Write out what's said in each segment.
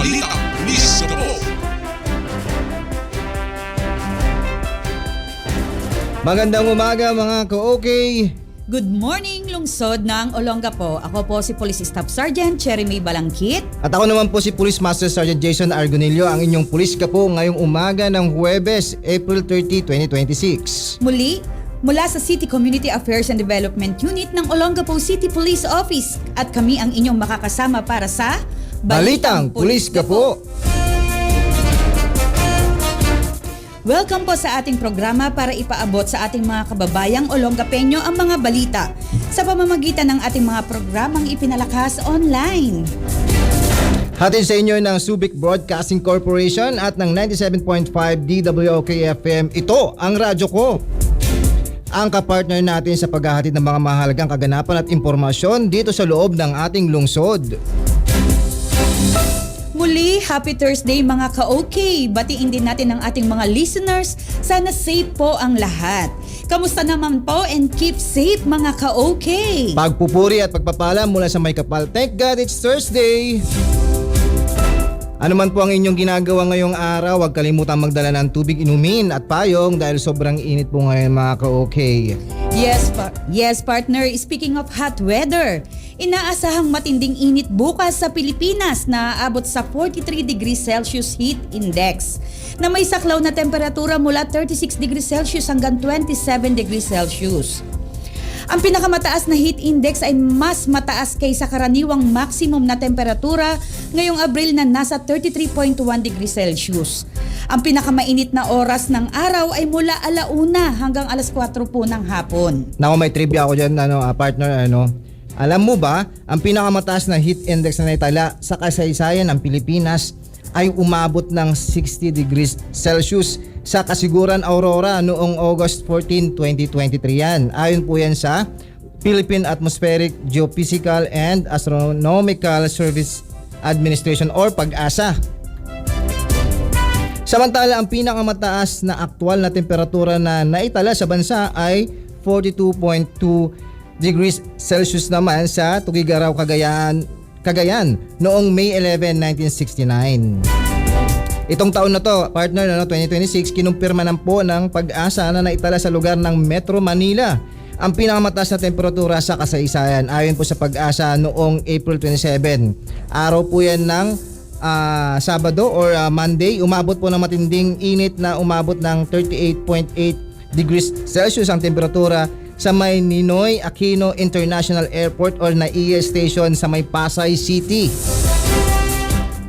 Balitang Pulis Gabo. Magandang umaga mga ka-okay. Good morning, lungsod ng Olongapo. Ako po si Police Staff Sergeant Cherry May Balangkit. At ako naman po si Police Master Sergeant Jason Argonilio, ang inyong pulis ka po ngayong umaga ng Huwebes, April 30, 2026. Muli, mula sa City Community Affairs and Development Unit ng Olongapo City Police Office. At kami ang inyong makakasama para sa Balitang Pulis ka po. Welcome po sa ating programa para ipaabot sa ating mga kababayang Olongapeño ang mga balita sa pamamagitan ng ating mga programang ipinalakas online. Hatid sa inyo ng Subic Broadcasting Corporation at ng 97.5 DWOK FM. Ito ang radyo ko. Ang kapartner natin sa paghahatid ng mga mahalagang kaganapan at impormasyon dito sa loob ng ating lungsod. Muli, happy Thursday mga ka-okay. Batiin din natin ang ating mga listeners. Sana safe po ang lahat. Kamusta naman po and keep safe mga ka-okay. Pagpupuri at pagpapala mula sa may kapal. Thank God it's Thursday. Ano man po ang inyong ginagawa ngayong araw, huwag kalimutang magdala ng tubig inumin at payong dahil sobrang init po ngayon mga ka-okay. Yes, partner. Speaking of hot weather, inaasahang matinding init bukas sa Pilipinas na aabot sa 43 degrees Celsius heat index na may saklaw na temperatura mula 36 degrees Celsius hanggang 27 degrees Celsius. Ang pinakamataas na heat index ay mas mataas kaysa karaniwang maximum na temperatura ngayong Abril na nasa 33.1 degrees Celsius. Ang pinakamainit na oras ng araw ay mula 1:00 hanggang 4:00 po ng hapon. Naku, may trivia ako dyan, partner. Alam mo ba, ang pinakamataas na heat index na naitala sa kasaysayan ng Pilipinas ay umabot ng 60 degrees Celsius sa Kasiguran Aurora noong August 14, 2023 yan. Ayon po yan sa Philippine Atmospheric, Geophysical and Astronomical Service Administration or PAGASA. Samantala, ang pinakamataas na aktwal na temperatura na naitala sa bansa ay 42.2 degrees Celsius naman sa Tugigaraw, Cagayan noong May 11, 1969. Itong taon na to, partner, 2026, kinumpirma ng po ng PAGASA na naitala sa lugar ng Metro Manila ang pinakamataas na temperatura sa kasaysayan. Ayon po sa PAGASA noong April 27. Araw po yan ng Sabado or Monday, umabot po ng matinding init na umabot ng 38.8 degrees Celsius ang temperatura sa may Ninoy Aquino International Airport or NAIA Station sa may Pasay City.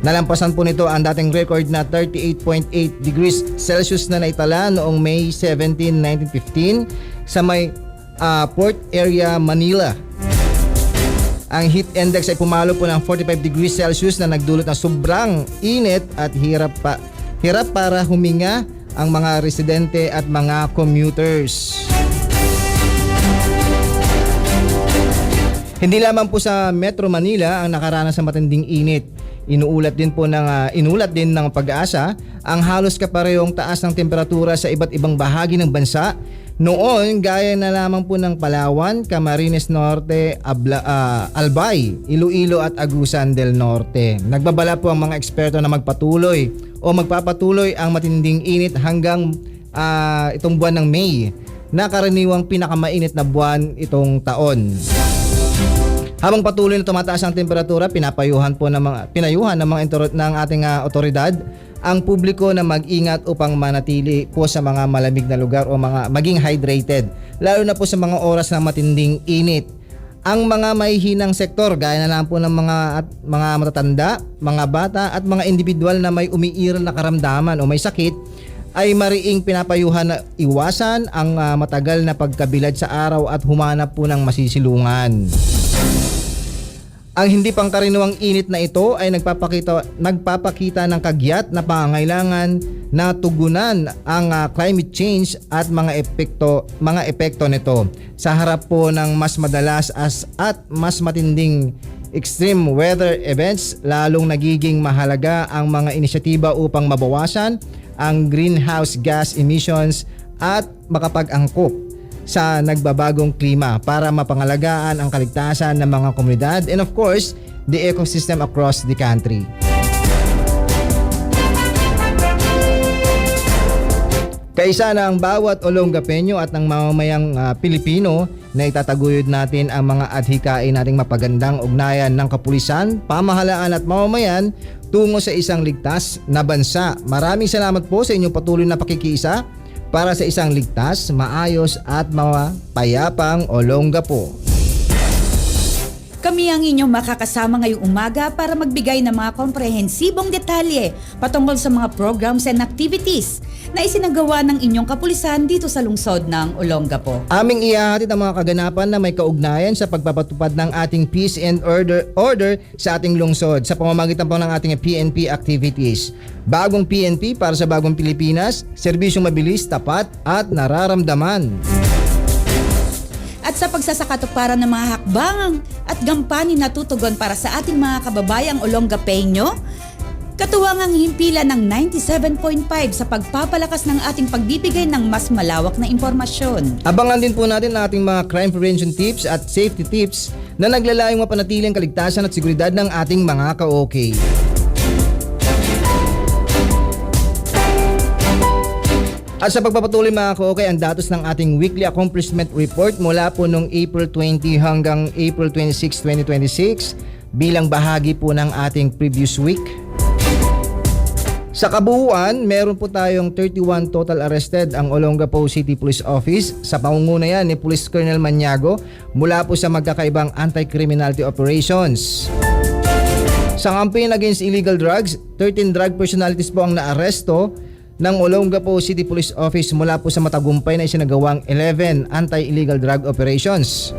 Nalampasan po nito ang dating record na 38.8 degrees Celsius na naitala noong May 17, 1915 sa may Port Area, Manila. Ang heat index ay pumalo po ng 45 degrees Celsius na nagdulot ng sobrang init at hirap para huminga ang mga residente at mga commuters. Hindi lamang po sa Metro Manila ang nakaranas ng matinding init. Inulat din ng PAGASA ang halos kaparehong taas ng temperatura sa iba't ibang bahagi ng bansa noon, gaya na lamang po ng Palawan, Camarines Norte, Albay, Iloilo at Agusan del Norte. Nagbabala po ang mga eksperto na magpapatuloy ang matinding init hanggang itong buwan ng May, na karaniwang pinakamainit na buwan itong taon. Habang patuloy na tumataas ang temperatura, pinayuhan ng ating otoridad ang publiko na mag-ingat upang manatili po sa mga malamig na lugar o maging hydrated, lalo na po sa mga oras ng matinding init. Ang mga mahihinang sektor, gaya na lang po ng mga matatanda, mga bata at mga individual na may umiiral na karamdaman o may sakit, ay mariing pinapayuhan na iwasan ang matagal na pagkabilad sa araw at humanap po ng masisilungan. Ang hindi pangkaraniwang init na ito ay nagpapakita ng kagyat na pangangailangan na tugunan ang climate change at mga epekto nito sa harap po ng mas madalas at mas matinding extreme weather events. Lalong nagiging mahalaga ang mga inisyatiba upang mabawasan ang greenhouse gas emissions at makapag-angkop sa nagbabagong klima para mapangalagaan ang kaligtasan ng mga komunidad and of course, the ecosystem across the country. Kaisa na ang bawat Olongapeño at ng mamamayang Pilipino na itataguyod natin ang mga adhikain nating mapagandang ugnayan ng kapulisan, pamahalaan at mamamayan tungo sa isang ligtas na bansa. Maraming salamat po sa inyong patuloy na pakikiisa para sa isang ligtas, maayos at mapayapang Olongapo. Kami ang inyong makakasama ngayong umaga para magbigay ng mga komprehensibong detalye patungkol sa mga programs and activities na isinagawa ng inyong kapulisan dito sa lungsod ng Olongapo. Aming ihahatid ang mga kaganapan na may kaugnayan sa pagpapatupad ng ating peace and order sa ating lungsod sa pamamagitan po ng ating PNP activities. Bagong PNP para sa bagong Pilipinas, serbisyong mabilis, tapat at nararamdaman. At sa pagsasakatuparan ng mga hakbang at gampanin na tutugon para sa ating mga kababayang Olongapeño, katuwang ang himpilan ng 97.5 sa pagpapalakas ng ating pagbibigay ng mas malawak na impormasyon. Abangan din po natin ang ating mga crime prevention tips at safety tips na naglalayong mapanatiling kaligtasan at seguridad ng ating mga ka-OK. At sa pagpapatuloy mga ka-OK, ang datos ng ating weekly accomplishment report mula po noong April 20 hanggang April 26, 2026 bilang bahagi po ng ating previous week. Sa kabuuan, meron po tayong 31 total arrested ang Olongapo City Police Office sa pangunguna yan ni Police Colonel Maniago mula po sa magkakaibang anti-criminality operations. Sa campaign against illegal drugs, 13 drug personalities po ang naaresto ng Olongapo City Police Office mula po sa matagumpay na isinagawang 11 anti-illegal drug operations.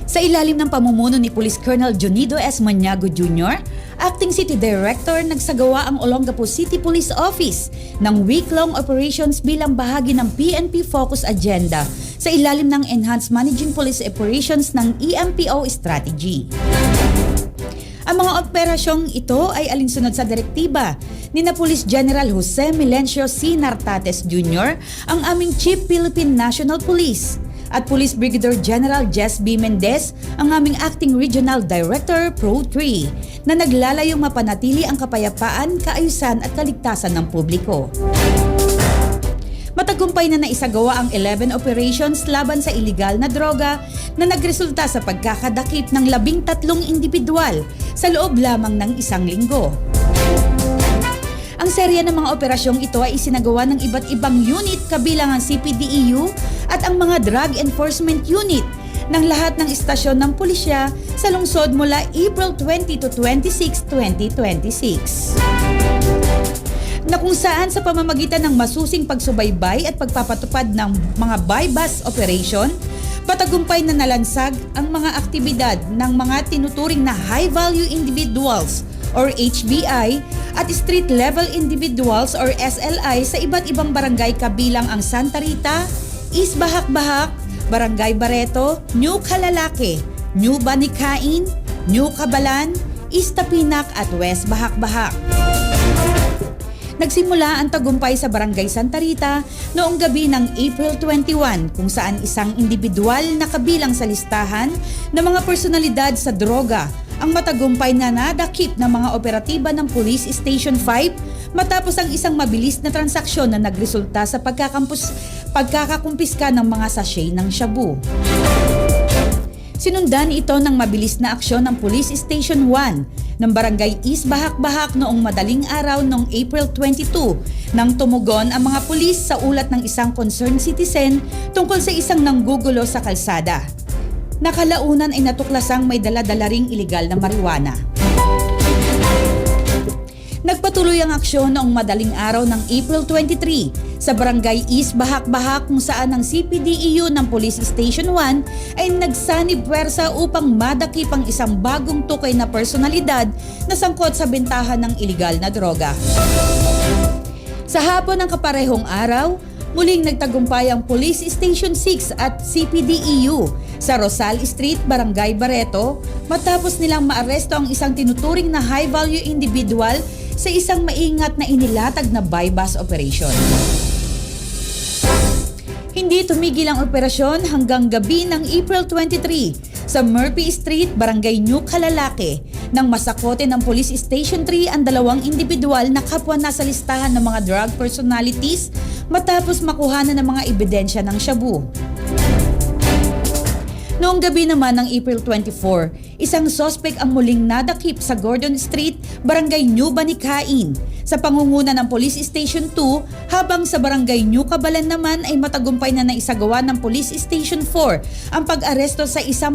Sa ilalim ng pamumuno ni Police Colonel Junido S. Maniago Jr., Acting City Director, nagsagawa ang Olongapo City Police Office ng week-long operations bilang bahagi ng PNP Focus Agenda sa ilalim ng Enhanced Managing Police Operations ng EMPO Strategy. Ang mga operasyong ito ay alinsunod sa direktiba ni na Police General Jose Milencio C. Nartates Jr., ang aming Chief Philippine National Police, at Police Brigadier General Jess B. Mendez, ang aming Acting Regional Director Pro 3, na naglalayong mapanatili ang kapayapaan, kaayusan at kaligtasan ng publiko. Matagumpay na naisagawa ang 11 operations laban sa iligal na droga na nagresulta sa pagkakadakip ng 13 individual sa loob lamang ng isang linggo. Ang serya ng mga operasyong ito ay isinagawa ng iba't ibang unit kabilang ang CPDEU at ang mga Drug Enforcement Unit ng lahat ng istasyon ng pulisya sa lungsod mula April 20 to 26, 2026. Na kung saan sa pamamagitan ng masusing pagsubaybay at pagpapatupad ng mga buy-bust operation, patagumpay na nalansag ang mga aktibidad ng mga tinuturing na high-value individuals or HBI at street-level individuals or SLI sa iba't ibang barangay kabilang ang Santa Rita, East Bahak-Bahak, Barangay Barreto, New Calalake, New Banikain, New Cabalan, East Tapinak at West Bahak-Bahak. Nagsimula ang tagumpay sa Barangay Santa Rita noong gabi ng April 21 kung saan isang individual na kabilang sa listahan ng mga personalidad sa droga ang matagumpay na nadakip ng mga operatiba ng Police Station 5 matapos ang isang mabilis na transaksyon na nagresulta sa pagkakakumpiska ng mga sachet ng shabu. Sinundan ito ng mabilis na aksyon ng Police Station 1 ng Barangay East Bahak-Bahak noong madaling araw noong April 22 nang tumugon ang mga pulis sa ulat ng isang concerned citizen tungkol sa isang nanggugulo sa kalsada. Nakalaunan ay natuklasang may dala-dala ring iligal na marijuana. Nagpatuloy ang aksyon noong madaling araw ng April 23 sa Barangay East Bahak-Bahak kung saan ang CPDEU ng Police Station 1 ay nagsanib puwersa upang madakip ang isang bagong tukay na personalidad na sangkot sa bentahan ng iligal na droga. Sa hapon ng kaparehong araw, muling nagtagumpay ang Police Station 6 at CPDEU sa Rosal Street, Barangay Barreto matapos nilang maaresto ang isang tinuturing na high-value individual sa isang maingat na inilatag na buy-bust operation. Hindi tumigil ang operasyon hanggang gabi ng April 23 sa Murphy Street, Barangay New Calalake Nang masakote ng Police Station 3 ang dalawang individual na kapwa nasa listahan ng mga drug personalities matapos makuhanan ng mga ebidensya ng shabu. Noong gabi naman ng April 24, isang sospek ang muling nadakip sa Gordon Street, Barangay New Banikain sa pangunguna ng Police Station 2, habang sa Barangay New Cabalan naman ay matagumpay na naisagawa ng Police Station 4 ang pag-aresto sa isa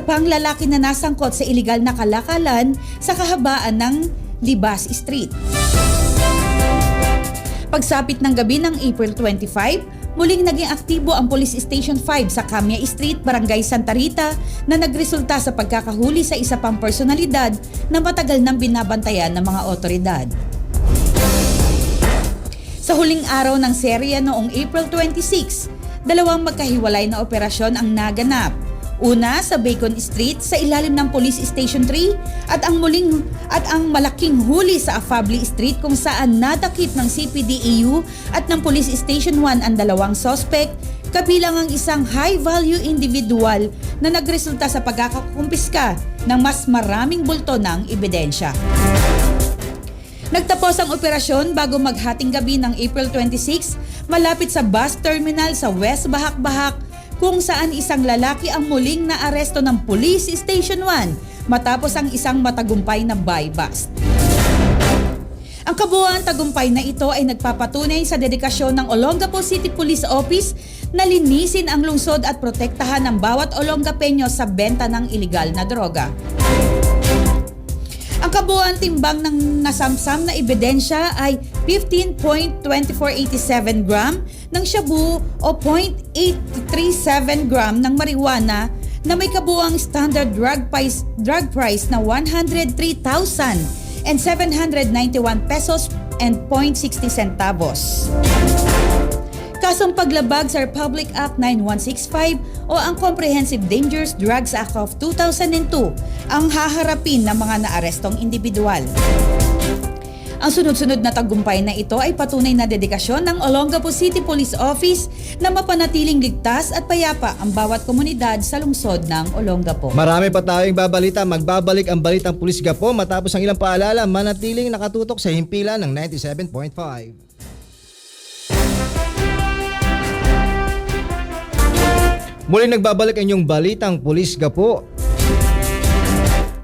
pang lalaki na nasangkot sa iligal na kalakalan sa kahabaan ng Libas Street. Pagsapit ng gabi ng April 25, muling naging aktibo ang Police Station 5 sa Camia Street, Barangay Santa Rita na nagresulta sa pagkakahuli sa isa pang personalidad na matagal nang binabantayan ng mga otoridad. Sa huling araw ng serya noong April 26, dalawang magkahiwalay na operasyon ang naganap. Una sa Bacon Street sa ilalim ng Police Station 3 at ang malaking huli sa Afable Street kung saan nadakip ng CPD-EU at ng Police Station 1 ang dalawang sospek, kabilang ang isang high-value individual na nagresulta sa pagkakakumpiska ng mas maraming bulto ng ebidensya. Nagtapos ang operasyon bago maghating gabi ng April 26 malapit sa bus terminal sa West Bahak-Bahak, kung saan isang lalaki ang muling naaresto ng Police Station 1 matapos ang isang matagumpay na buy-bust. Ang kabuuan tagumpay na ito ay nagpapatunay sa dedikasyon ng Olongapo City Police Office na linisin ang lungsod at protektahan ang bawat Olongapeño sa benta ng iligal na droga. Ang kabuuan timbang ng nasamsam na ebidensya ay 15.2487 gram ng shabu o 0.837 gram ng marijuana na may kabuuang standard drug price na 103,791 pesos and 0.60 centavos. Kasong paglabag sa Republic Act 9165 o ang Comprehensive Dangerous Drugs Act of 2002 ang haharapin ng mga naarestong individual. Ang sunod-sunod na tagumpay na ito ay patunay na dedikasyon ng Olongapo City Police Office na mapanatiling ligtas at payapa ang bawat komunidad sa lungsod ng Olongapo. Marami pa tayong babalita. Magbabalik ang Balitang Pulis Gapo matapos ang ilang paalala, manatiling nakatutok sa himpilan ng 97.5. Muling nagbabalik ang inyong Balitang Pulis Gapo.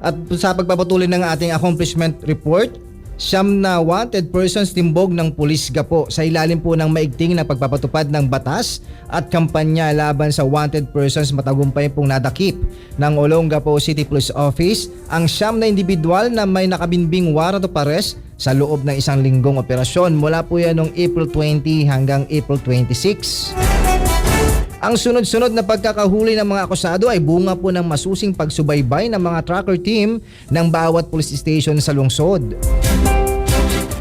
At sa pagpapatuloy ng ating accomplishment report, 9 na wanted persons timbog ng Pulis Gapo sa ilalim po ng maigting na pagpapatupad ng batas at kampanya laban sa wanted persons. Matagumpay pong nadakip ng Olongapo City Police Office ang 9 na individual na may nakabinbing warrant of arrest sa loob ng isang linggong operasyon. Mula po yan noong April 20 hanggang April 26. Ang sunod-sunod na pagkakahuli ng mga akusado ay bunga po ng masusing pagsubaybay ng mga tracker team ng bawat police station sa lungsod.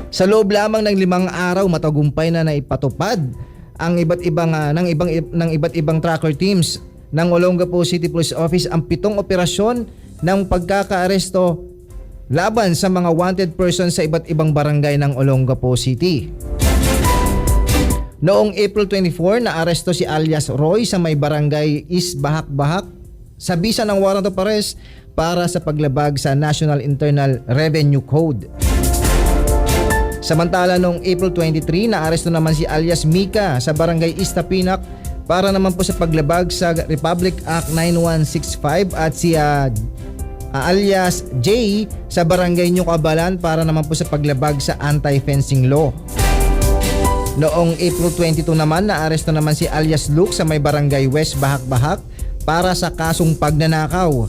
Sa loob lamang ng 5 araw, matagumpay na naipatupad ang iba't ibang tracker teams ng Olongapo City Police Office ang 7 operasyon ng pagkakaaresto laban sa mga wanted persons sa iba't ibang barangay ng Olongapo City. Noong April 24, naaresto si alias Roy sa may barangay East Bahak-Bahak sa bisa ng warrant of arrest para sa paglabag sa National Internal Revenue Code. Samantala noong April 23, naaresto naman si alias Mika sa barangay East Tapinac para naman po sa paglabag sa Republic Act 9165 at si alias Jay sa barangay New Cabalan para naman po sa paglabag sa anti-fencing law. Noong April 22 naman, naaresto naman si alias Luke sa may barangay West Bahak-Bahak para sa kasong pagnanakaw.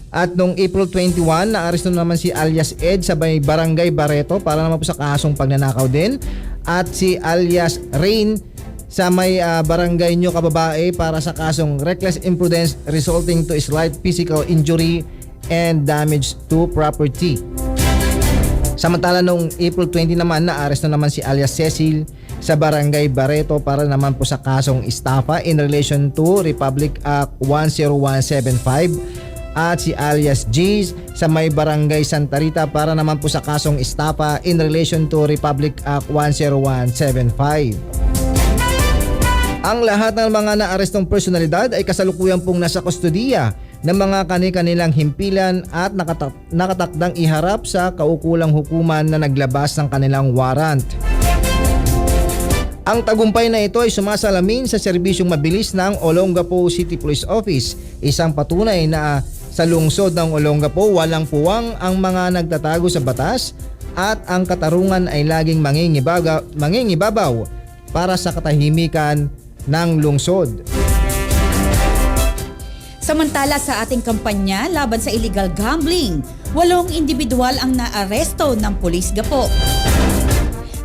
At noong April 21, naaresto naman si alias Ed sa may barangay Barreto para naman po sa kasong pagnanakaw din. At si alias Rain sa may barangay New Kababae para sa kasong reckless imprudence resulting to slight physical injury and damage to property. Samantala noong April 20 naman, naaresto naman si alias Cecil sa barangay Barreto para naman po sa kasong estafa in relation to Republic Act 10175 at si alias G sa may barangay Santa Rita para naman po sa kasong estafa in relation to Republic Act 10175. Ang lahat ng mga naarestong personalidad ay kasalukuyan pong nasa kustodiya ng mga kani-kanilang himpilan at nakatakdang iharap sa kaukulang hukuman na naglabas ng kanilang warrant. Ang tagumpay na ito ay sumasalamin sa serbisyong mabilis ng Olongapo City Police Office, isang patunay na sa lungsod ng Olongapo walang puwang ang mga nagtatago sa batas at ang katarungan ay laging mangingibabaw para sa katahimikan ng lungsod. Samantala sa ating kampanya laban sa illegal gambling, 8 individual ang naaresto ng Pulis Gapo.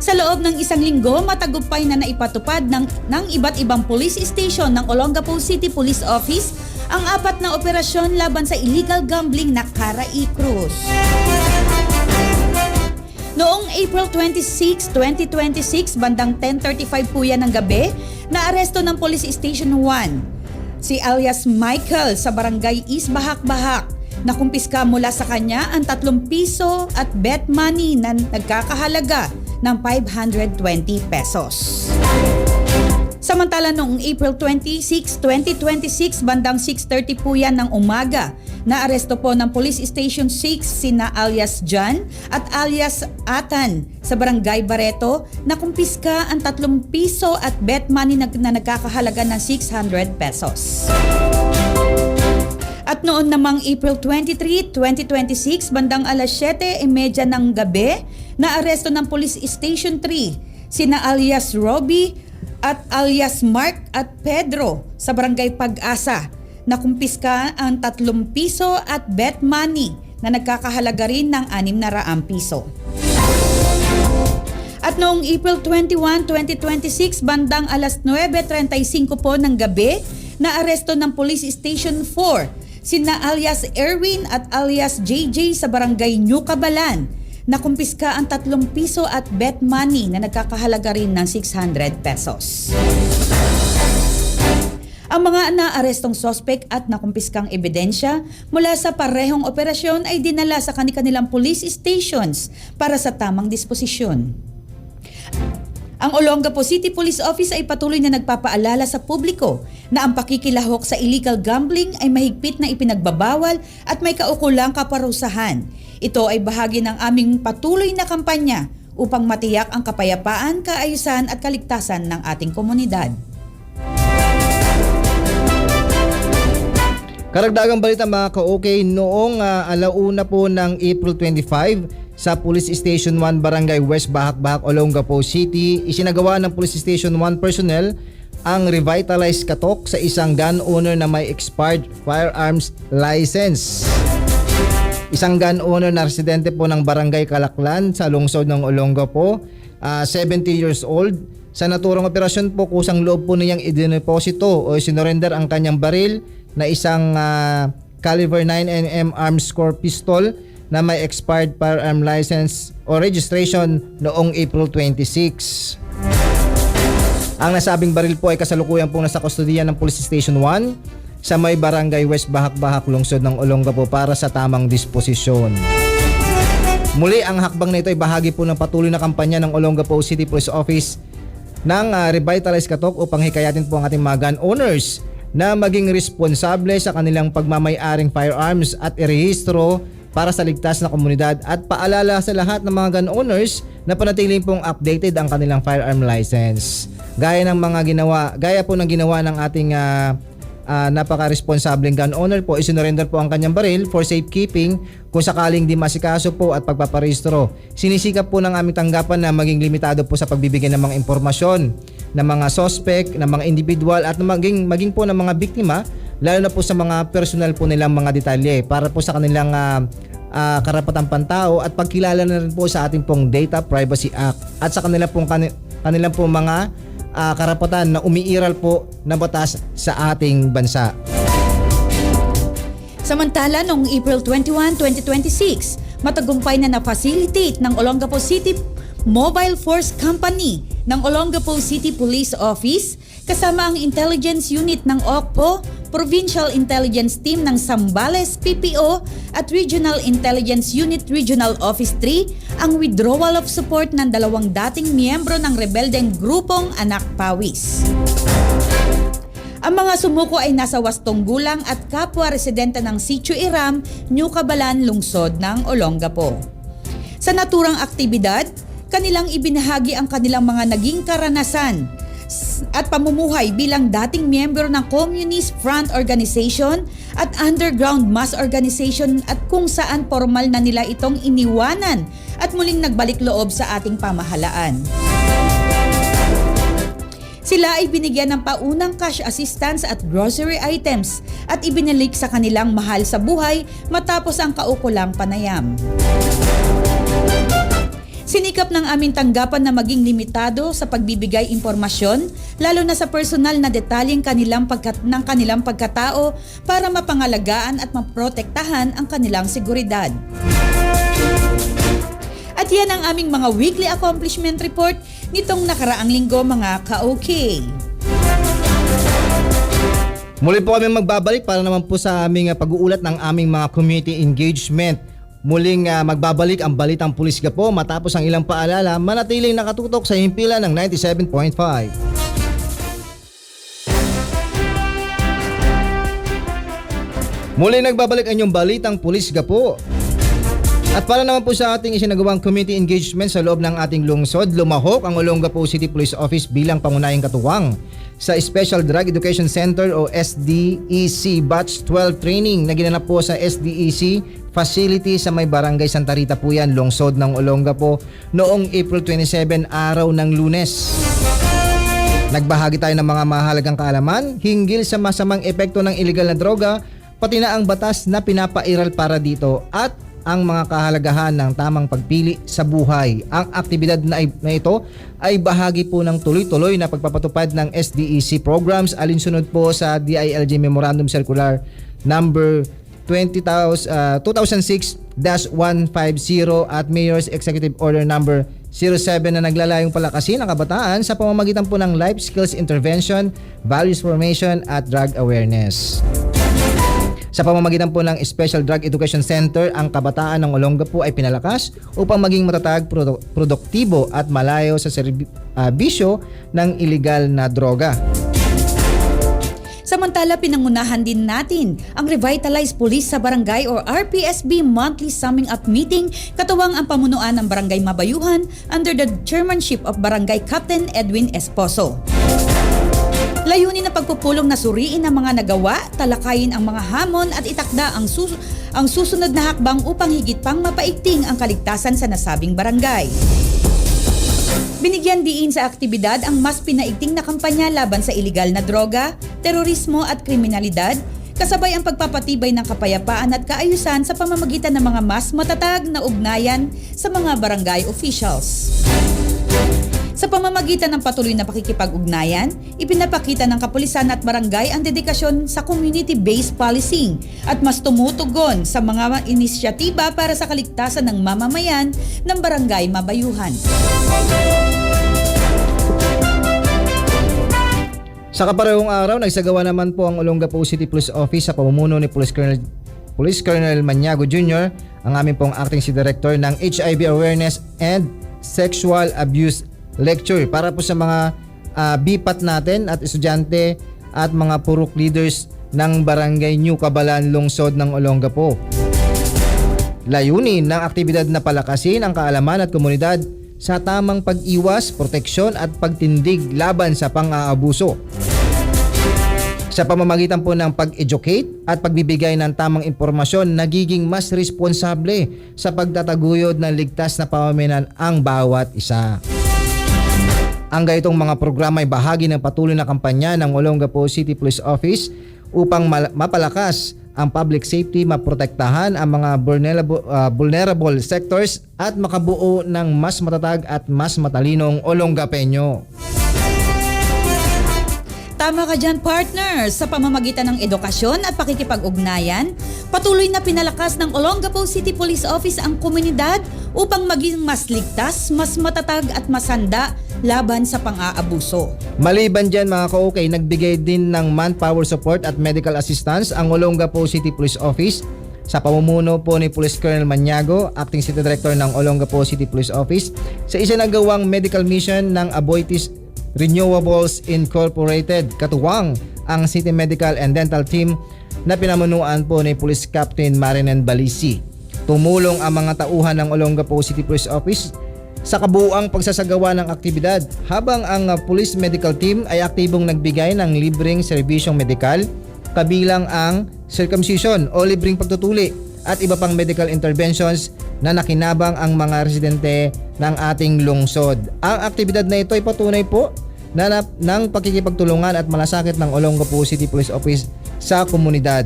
Sa loob ng isang linggo, matagumpay na naipatupad ng iba't ibang police station ng Olongapo City Police Office ang 4 na operasyon laban sa illegal gambling na Carai Cruz. Noong April 26, 2026, bandang 10:35 po yan ng gabi, naaresto ng Police Station 1 si alias Michael sa barangay East Bahak-Bahak. Nakumpiska mula sa kanya ang 3 piso at bet money na nagkakahalaga ng 520 pesos. Samantala noong April 26, 2026, bandang 6:30 po yan ng umaga, naaresto po ng Police Station 6 sina alias John at alias Atan sa barangay Barreto na kumpiska ang 3 piso at bet money na nagkakahalaga ng 600 pesos. At noon namang April 23, 2026, bandang alas 7:30 ng gabi, naaresto ng Police Station 3 sina alias Robbie at alias Mark at Pedro sa barangay Pag-asa na kumpiska ang 3 piso at bet money na nagkakahalaga rin ng 600 piso. At noong April 21, 2026, bandang alas 9:35 po ng gabi, naaresto ng Police Station 4 sina alias Erwin at alias JJ sa barangay New Cabalan na kumpiska ang 3 piso at bet money na nagkakahalaga rin ng 600 pesos. Ang mga naarestong sospek at nakumpiskang ebidensya mula sa parehong operasyon ay dinala sa kanilang police stations para sa tamang disposisyon. Ang Olongapo City Police Office ay patuloy na nagpapaalala sa publiko na ang pakikilahok sa illegal gambling ay mahigpit na ipinagbabawal at may kaukulang kaparusahan. Ito ay bahagi ng aming patuloy na kampanya upang matiyak ang kapayapaan, kaayusan at kaligtasan ng ating komunidad. Karagdagang balita mga ka-OK, noong alauna po ng April 25 sa Police Station 1 Barangay West Bahak-Bahak, Olongapo City, isinagawa ng Police Station 1 personnel ang revitalized katok sa isang gun owner na may expired firearms license. Isang gun owner na residente po ng Barangay Kalaklan sa lungsod ng Olongapo, 70 years old. Sa naturang operasyon po, kusang loob po niyang idineposito o sinurrender ang kanyang baril na isang caliber 9mm arms core pistol na may expired firearm license o registration noong April 26. Ang nasabing baril po ay kasalukuyan pong nasa kustodiya ng Police Station 1 sa may Barangay West Bahak-Bahak, lungsod ng Olongapo para sa tamang disposisyon. Muli, ang hakbang na ito ay bahagi po ng patuloy na kampanya ng Olongapo City Police Office ng Revitalize Katok upang hikayatin po ang ating mga gun owners na maging responsable sa kanilang pagmamay-aring firearms at irehistro para sa ligtas na komunidad, at paalala sa lahat ng mga gun owners na panatiling pong updated ang kanilang firearm license. Gaya po ng ginawa ng ating napaka-responsableng gun owner po, isinurrender po ang kanyang baril for safekeeping kung sakaling di masikaso po at pagpaparehistro. Sinisikap po ng aming tanggapan na maging limitado po sa pagbibigay ng mga impormasyon ng mga suspect, ng mga individual at maging po ng mga biktima, lalo na po sa mga personal po nilang mga detalye para po sa kanilang karapatang pantao at pagkilala na rin po sa ating pong Data Privacy Act at sa kanilang pong mga karapatan na umiiral po na batas sa ating bansa. Samantala, noong April 21, 2026, matagumpay na na-facilitate ng Olongapo City Mobile Force Company ng Olongapo City Police Office kasama ang Intelligence Unit ng OCPO, Provincial Intelligence Team ng Zambales PPO at Regional Intelligence Unit Regional Office 3 ang withdrawal of support ng 2 dating miyembro ng rebeldeng grupong Anak Pawis. Ang mga sumuko ay nasa 8 gulang at kapwa residente ng Sitio Iram, New Cabalan, lungsod ng Olongapo. Sa naturang aktibidad, kanilang ibinahagi ang kanilang mga naging karanasan at pamumuhay bilang dating miyembro ng Communist Front Organization at Underground Mass Organization at kung saan formal na nila itong iniwanan at muling nagbalik loob sa ating pamahalaan. Sila ay binigyan ng paunang cash assistance at grocery items at ibinalik sa kanilang mahal sa buhay matapos ang kaukulang panayam. Sinikap ng aming tanggapan na maging limitado sa pagbibigay impormasyon, lalo na sa personal na detalyeng ng kanilang pagkatao para mapangalagaan at maprotektahan ang kanilang seguridad. At yan ang aming mga weekly accomplishment report nitong nakaraang linggo, mga ka-OK. Muli po kami magbabalik para naman po sa aming pag-uulat ng aming mga community engagement. Muling magbabalik ang Balitang Pulis Gapo matapos ang ilang paalala, manatiling nakatutok sa himpilan ng 97.5. Muli nagbabalik ang inyong Balitang Pulis Gapo. At para naman po sa ating isinagawang community engagement sa loob ng ating lungsod, lumahok ang Olongapo City Police Office bilang pangunahing katuwang sa Special Drug Education Center o SDEC Batch 12 Training na ginanap po sa SDEC facility sa may Barangay Santa Rita po yan, lungsod ng Olongapo noong April 27, araw ng Lunes. Nagbahagi tayo ng mga mahalagang kaalaman hinggil sa masamang epekto ng illegal na droga, pati na ang batas na pinapairal para dito at ang mga kahalagahan ng tamang pagpili sa buhay. Ang aktibidad na ito ay bahagi po ng tuloy-tuloy na pagpapatupad ng SDEC programs alinsunod po sa DILG Memorandum Circular number 2006-150 at Mayor's Executive Order number 07 na naglalayong palakasin ang kabataan sa pamamagitan po ng life skills intervention, values formation at drug awareness. Sa pamamagitan po ng Special Drug Education Center, ang kabataan ng Olongapo ay pinalakas upang maging matatag, produktibo at malayo sa bisyo ng iligal na droga. Samantala, pinangunahan din natin ang Revitalized Police sa Barangay or RPSB Monthly Summing Up Meeting katuwang ang pamunuan ng Barangay Mabayuhan under the chairmanship of Barangay Captain Edwin Esposo. Layunin na pagpupulong na suriin ang mga nagawa, talakayin ang mga hamon at itakda ang susunod na hakbang upang higit pang mapaigting ang kaligtasan sa nasabing barangay. Binigyan diin sa aktibidad ang mas pinaigting na kampanya laban sa iligal na droga, terorismo at kriminalidad, kasabay ang pagpapatibay ng kapayapaan at kaayusan sa pamamagitan ng mga mas matatag na ugnayan sa mga barangay officials. Sa pamamagitan ng patuloy na pakikipag-ugnayan, ipinapakita ng kapulisan at barangay ang dedikasyon sa community-based policing at mas tumutugon sa mga inisyatiba para sa kaligtasan ng mamamayan ng Barangay Mabayuhan. Sa kaparehong araw, nagsagawa naman po ang Olongapo City Police Office sa pamumuno ni Police Colonel Maniago Jr., ang aming pong acting city director ng HIV Awareness and Sexual Abuse Lecture para po sa mga bipat natin at estudyante at mga purok leaders ng Barangay New Cabalan, lungsod ng Olongapo. Layunin ng aktibidad na palakasin ang kaalaman at komunidad sa tamang pag-iwas, proteksyon at pagtindig laban sa pang-aabuso. Sa pamamagitan po ng pag-educate at pagbibigay ng tamang impormasyon, nagiging mas responsable sa pagtataguyod ng ligtas na pamamagitan ang bawat isa. Ang ganitong mga programa ay bahagi ng patuloy na kampanya ng Olongapo City Police Office upang mapalakas ang public safety, maprotektahan ang mga vulnerable sectors at makabuo ng mas matatag at mas matalinong Olongapeño. Tama ka dyan, partners! Sa pamamagitan ng edukasyon at pakikipag-ugnayan, patuloy na pinalakas ng Olongapo City Police Office ang komunidad upang maging mas ligtas, mas matatag at masanda laban sa pang-aabuso. Maliban dyan mga ka-OK, nagbigay din ng manpower support at medical assistance ang Olongapo City Police Office sa pamumuno po ni Police Colonel Maniago, Acting City Director ng Olongapo City Police Office, sa isinagawang medical mission ng Aboitiz Renewables Incorporated, katuwang ang City Medical and Dental Team na pinamunuan po ni Police Captain Marinan Balisi. Tumulong ang mga tauhan ng Olongapo City Police Office sa kabuuang pagsasagawa ng aktibidad, habang ang Police Medical Team ay aktibong nagbigay ng libreng serbisyong medikal, kabilang ang circumcision o libreng pagtutuli at iba pang medical interventions na nakinabang ang mga residente ng ating lungsod. Ang aktibidad na ito ay patunay po ng pakikipagtulungan at malasakit ng Olongapo City Police Office sa komunidad,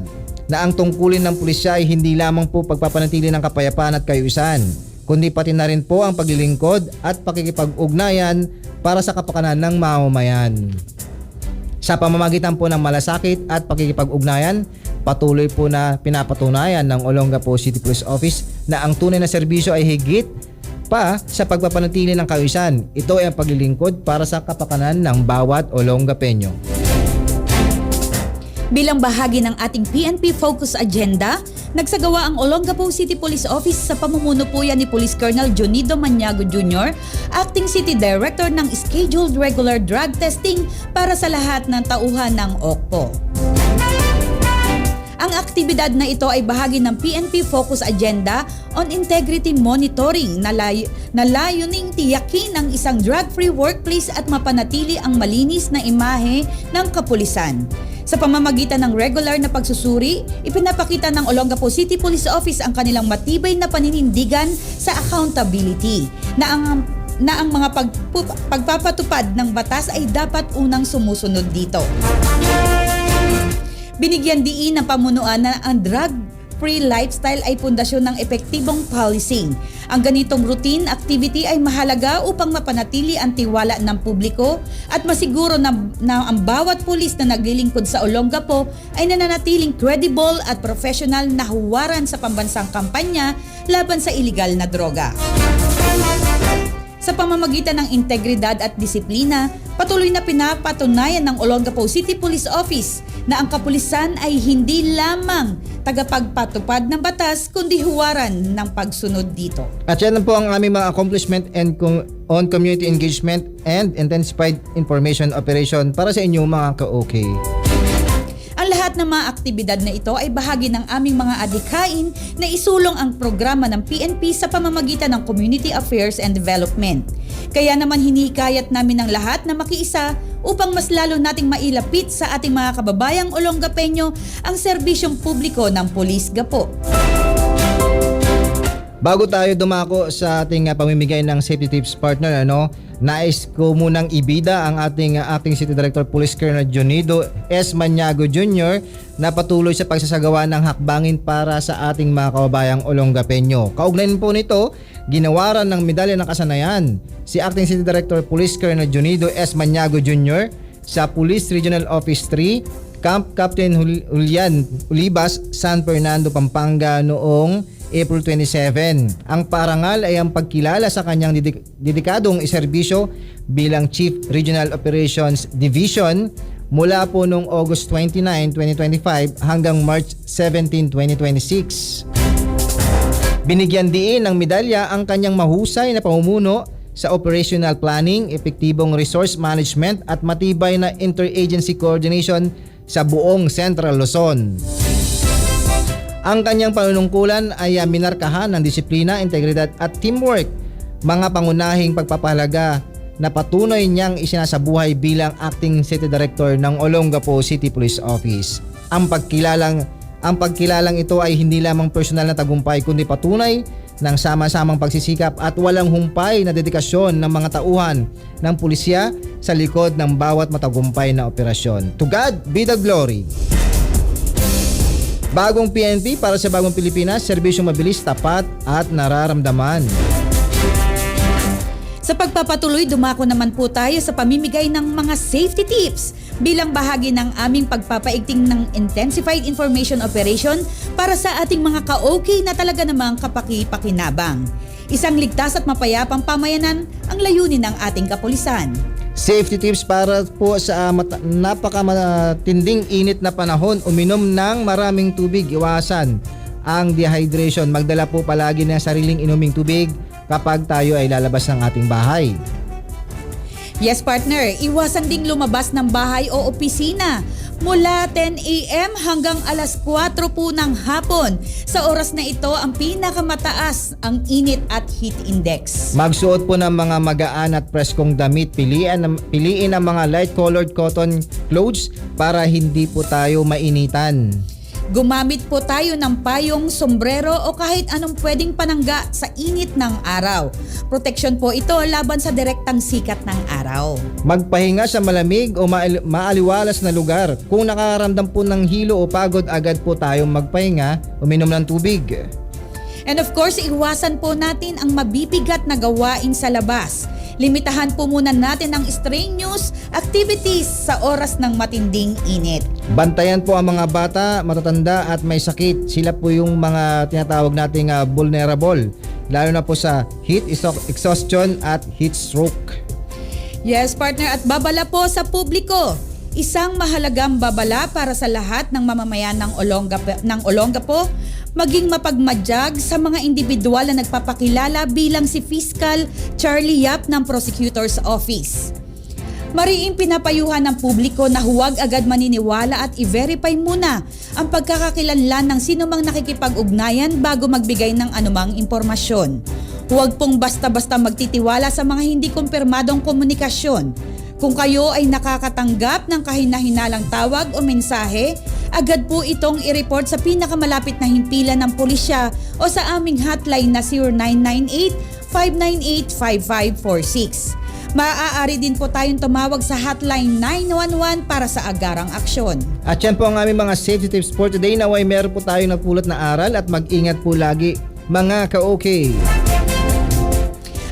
na ang tungkulin ng pulisya ay hindi lamang po pagpapanatili ng kapayapaan at kaayusan, kundi pati na rin po ang paglilingkod at pakikipag-ugnayan para sa kapakanan ng mamamayan. Sa pamamagitan po ng malasakit at pakikipag-ugnayan, patuloy po na pinapatunayan ng Olongapo City Police Office na ang tunay na serbisyo ay higit pa sa pagpapanatili ng kaayusan. Ito ay ang paglilingkod para sa kapakanan ng bawat Olongapeño. Bilang bahagi ng ating PNP Focus Agenda, nagsagawa ang Olongapo City Police Office sa pamumuno po yan ni Police Colonel Jonido Maniago Jr., Acting City Director ng Scheduled Regular Drug Testing para sa lahat ng tauhan ng OCPO. Ang aktibidad na ito ay bahagi ng PNP Focus Agenda on Integrity Monitoring na layuning tiyakin ang isang drug-free workplace at mapanatili ang malinis na imahe ng kapulisan. Sa pamamagitan ng regular na pagsusuri, ipinapakita ng Olongapo City Police Office ang kanilang matibay na paninindigan sa accountability na ang mga pagpapatupad ng batas ay dapat unang sumusunod dito. Binigyan diin ng pamunuan na ang drug-free lifestyle ay pundasyon ng epektibong policing. Ang ganitong routine activity ay mahalaga upang mapanatili ang tiwala ng publiko at masiguro na ang bawat pulis na naglilingkod sa Olongapo ay nananatiling credible at professional na huwaran sa pambansang kampanya laban sa iligal na droga. Sa pamamagitan ng integridad at disiplina, patuloy na pinapatunayan ng Olongapo City Police Office na ang kapulisan ay hindi lamang tagapagpatupad ng batas kundi huwaran ng pagsunod dito. At yan po ang aming mga accomplishment on community engagement and intensified information operation para sa inyong mga ka-OK. Ang lahat ng mga aktibidad na ito ay bahagi ng aming mga adhikain na isulong ang programa ng PNP sa pamamagitan ng Community Affairs and Development. Kaya naman hinihikayat namin ang lahat na makiisa upang mas lalo nating mailapit sa ating mga kababayang Olongapeño ang serbisyong publiko ng Police Gapo. Bago tayo dumako sa ating pamimigay ng safety tips, partner, nais ko munang ibida ang ating Acting City Director Police Colonel Jonido S. Maniago Jr. na patuloy sa pagsasagawa ng hakbangin para sa ating mga kababayang Olongapeño. Kaugnayan po nito, ginawaran ng medalya ng kasanayan si Acting City Director Police Colonel Jonido S. Maniago Jr. sa Police Regional Office 3, Camp Captain Julian Ulibas, San Fernando, Pampanga noong April 27. Ang parangal ay ang pagkilala sa kanyang dedikadong serbisyo bilang Chief Regional Operations Division mula po noong August 29, 2025 hanggang March 17, 2026. Binigyan diin ng medalya ang kanyang mahusay na pamumuno sa operational planning, epektibong resource management at matibay na interagency coordination sa buong Central Luzon. Ang kanyang panunungkulan ay minarkahan ng disiplina, integridad at teamwork, mga pangunahing pagpapahalaga na patunay niyang isinasabuhay bilang Acting City Director ng Olongapo City Police Office. Ang pagkilalang ito ay hindi lamang personal na tagumpay kundi patunay ng sama-samang pagsisikap at walang humpay na dedikasyon ng mga tauhan ng pulisya sa likod ng bawat matagumpay na operasyon. To God be the glory! Bagong PNP para sa bagong Pilipinas, serbisyong mabilis, tapat at nararamdaman. Sa pagpapatuloy, dumako naman po tayo sa pamimigay ng mga safety tips bilang bahagi ng aming pagpapaigting ng Intensified Information Operation para sa ating mga ka-OK na talaga namang kapaki-pakinabang. Isang ligtas at mapayapang pamayanan ang layunin ng ating kapulisan. Safety tips para po sa napakamatinding init na panahon, uminom ng maraming tubig, iwasan ang dehydration. Magdala po palagi ng sariling inuming tubig kapag tayo ay lalabas ng ating bahay. Yes, partner, iwasan ding lumabas ng bahay o opisina mula 10 a.m. hanggang alas 4 po ng hapon. Sa oras na ito, ang pinakamataas ang init at heat index. Magsuot po ng mga magaan at preskong damit. Piliin ang mga light-colored cotton clothes para hindi po tayo mainitan. Gumamit po tayo ng payong, sombrero o kahit anong pwedeng panangga sa init ng araw. Proteksyon po ito laban sa direktang sikat ng araw. Magpahinga sa malamig o maaliwalas na lugar. Kung nakakaramdam po ng hilo o pagod, agad po tayong magpahinga, uminom ng tubig. And of course, iwasan po natin ang mabibigat na gawain sa labas. Limitahan po muna natin ang strenuous activities sa oras ng matinding init. Bantayan po ang mga bata, matatanda at may sakit. Sila po yung mga tinatawag nating vulnerable, lalo na po sa heat exhaustion at heat stroke. Yes, partner, at babala po sa publiko. Isang mahalagang babala para sa lahat ng mamamayan ng Olongapo, maging mapagmadyag sa mga individual na nagpapakilala bilang si Fiscal Charlie Yap ng Prosecutor's Office. Mariing pinapayuhan ng publiko na huwag agad maniniwala at i-verify muna ang pagkakakilanlan ng sinumang nakikipag-ugnayan bago magbigay ng anumang impormasyon. Huwag pong basta-basta magtitiwala sa mga hindi kumpirmadong komunikasyon. Kung kayo ay nakakatanggap ng kahina-hinalang tawag o mensahe, agad po itong i-report sa pinakamalapit na himpilan ng pulisya o sa aming hotline na 0998-598-5546. Maaari din po tayong tumawag sa hotline 911 para sa agarang aksyon. At yan po ang aming mga safety tips for today. Naway meron po tayong napulot na aral at mag-ingat po lagi mga ka-okay.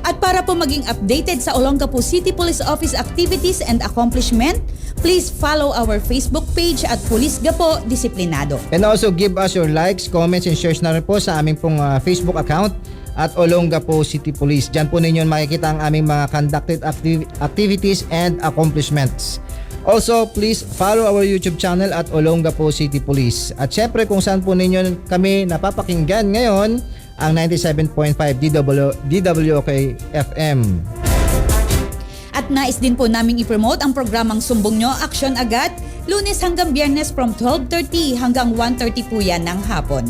At para po maging updated sa Olongapo City Police Office activities and accomplishment, please follow our Facebook page at Police Gapo Disiplinado. And also give us your likes, comments, and shares na rin po sa aming pong Facebook account at Olongapo City Police. Diyan po ninyo makikita ang aming mga conducted activities and accomplishments. Also, please follow our YouTube channel at Olongapo City Police. At syempre kung saan po ninyo kami napapakinggan ngayon, ang 97.5 DWOK FM. At nais din po naming i-promote ang programang Sumbong Nyo, Aksyon Agad, Lunes hanggang Biyernes from 12:30 hanggang 1:30 po yan ng hapon.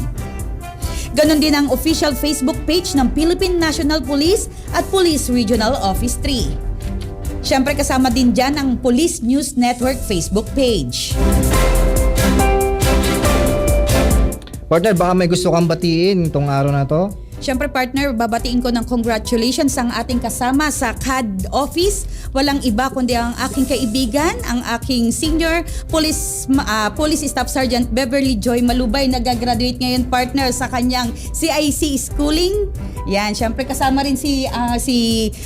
Ganon din ang official Facebook page ng Philippine National Police at Police Regional Office 3. Siyempre kasama din dyan ang Police News Network Facebook page. Partner, baka may gusto kang batiin itong araw na to? Siyempre partner, babatiin ko ng congratulations ang ating kasama sa CAD office. Walang iba kundi ang aking kaibigan, ang aking senior police staff sergeant Beverly Joy Malubay, nagagraduate ngayon partner sa kanyang CIC schooling. Yan, siyempre kasama rin si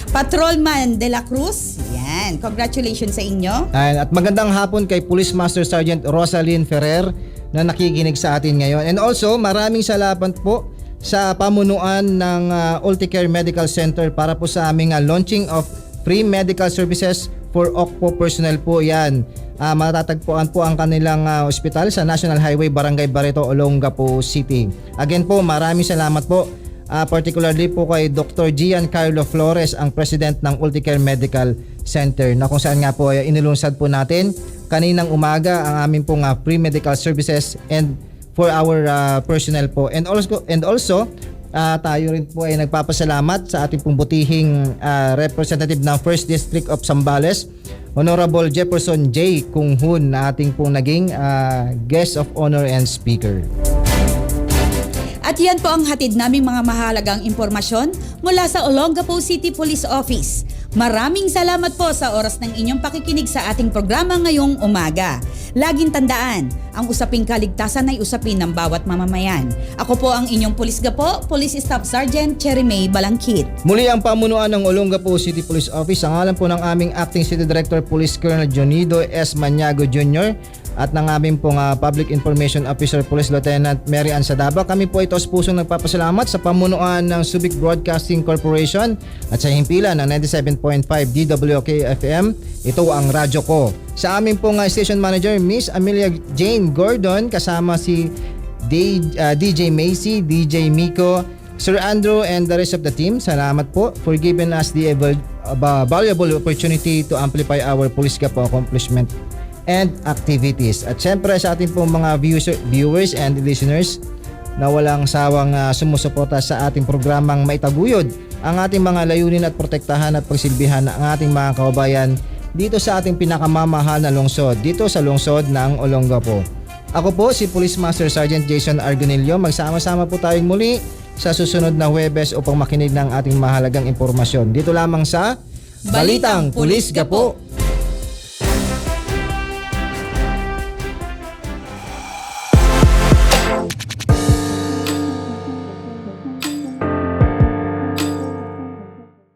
Patrolman De La Cruz. Yan, congratulations sa inyo. At magandang hapon kay Police Master Sergeant Rosalyn Ferrer na nakikinig sa atin ngayon. And also, maraming salamat po sa pamunuan ng Ulticare Medical Center para po sa aming launching of free medical services for OCPO personnel po yan. Matatagpuan po ang kanilang ospital sa National Highway Barangay Barreto, Olongapo City. Again po, maraming salamat po. Particularly po kay Dr. Giancarlo Flores, ang President ng Ulticare Medical Center, na kung saan nga po inilunsad po natin kaninang umaga ang aming pong free medical services and for our personnel po. And also tayo rin po ay nagpapasalamat sa ating pong butihing representative ng 1st District of Zambales, Honorable Jefferson J. Kunghun, na ating pong naging guest of honor and speaker. At yan po ang hatid naming mga mahalagang impormasyon mula sa Olongapo City Police Office. Maraming salamat po sa oras ng inyong pakikinig sa ating programa ngayong umaga. Laging tandaan, ang usaping kaligtasan ay usapin ng bawat mamamayan. Ako po ang inyong Police Gapo, Police Staff Sergeant Cherry May Balangkit. Muli ang pamunuan ng Olongapo City Police Office, ang ngalan po ng aming Acting City Director Police Colonel Jonido S. Maniago Jr. at ng aming pong Public Information Officer Police Lieutenant Mary Ann Sadaba. Kami po ito sa pusong nagpapasalamat sa pamunuan ng Subic Broadcasting Corporation at sa himpilan ng 97.5 DWOK FM. Ito ang radyo ko. Sa aming pong station manager, Miss Amelia Jane Gordon, kasama si DJ Macy, DJ Miko, Sir Andrew, and the rest of the team. Salamat po for giving us the valuable opportunity to amplify our Police Gapo accomplishment. and activities. At syempre sa ating pong mga viewers and listeners na walang sawang sumusuporta sa ating programang maitaguyod ang ating mga layunin at protektahan at pagsilbihan ng ating mga kababayan dito sa ating pinakamamahal na lungsod, dito sa lungsod ng Olongapo. Ako po si Police Master Sergeant Jason Argonillo. Magsama-sama po tayong muli sa susunod na Huwebes upang makinig ng ating mahalagang impormasyon. Dito lamang sa Balitang Pulis Gapo.